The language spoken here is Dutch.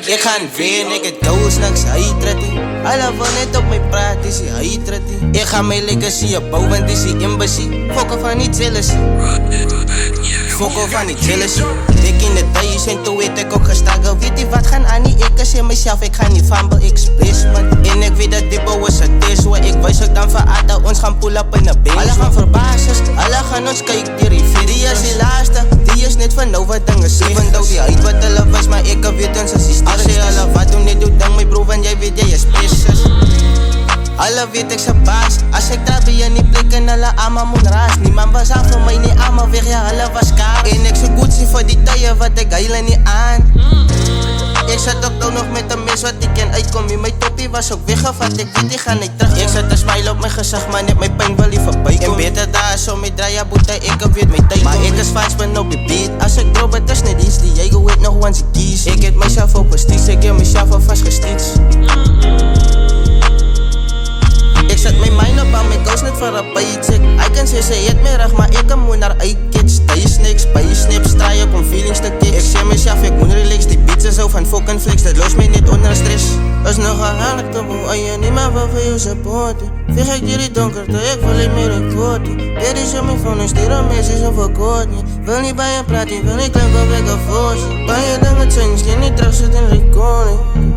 Ik ga niet weer, ik het doos niks, hij trettie. Alle wil net op mij praat, is hij trettie. Ik ga mijn legacy opbouwen, is die embassy. Fokken van die jealousy. Fokken van die jealousy. Ik in de thuis en toen weet ik ook gestagen. Weet je wat gaan aan die ik zie mezelf, ik ga niet fumble express man. En ik weet dat dit bouwen ze is, waar ik wijs ook dan van Ada, ons gaan pull up in de base. Alle gaan verbaasd, alle gaan ons kijken die rivier. Die is die laatste, die is net van nou wat dingen zeven. Doe die uit wat hulle was, maar ik weet ons is die sterk. Als je alle wat doen, dit doet dan mijn bro, want jij weet jij is precious. Alle weet ik zijn baas. Als ik daar bij je niet blik en alle allemaal moet raas. Niemand was af voor mij, niet allemaal weg, ja, alle was kaart. En ik zoek goed zien voor die tijden, wat ik heile niet aan. Ik zat ook nog met een mes wat ik ken uitkom. Mijn toppie was ook weggevat, ik weet die ga niet terug. Ik zet een smile op mijn gezicht, maar net mijn pijn wil liever voorbij komen. En beter daar, zo met draaien boete, ik weet mijn tijd. Maar ik is vast ben op die beat. Als ik drop het is niet iets die jij weet nog once ik kies. Ik heb mezelf op gestiets, ik heb mezelf al vastgestiets. Ik zet mijn mind op aan mijn ghost net voor een paycheck. I can say ze het meer rug, maar ik moet naar uitkids. Thuis niks, bij je snips, draai op om feelings te kick. Ik zie mezelf, ik moet relax, die beats is zo van fucking flex. Dat lost mij niet onder stress. Is nog een haarlijk te boe, en je niemand wil voor je supporten. Veeg ik die donkerte, ik wil niet meer recorten. Dit is op mijn phone, stuur een message of een code. Wil niet bij je praten, wil niet klinken op like een force. Bij je dingen change, je niet terug zit in recording.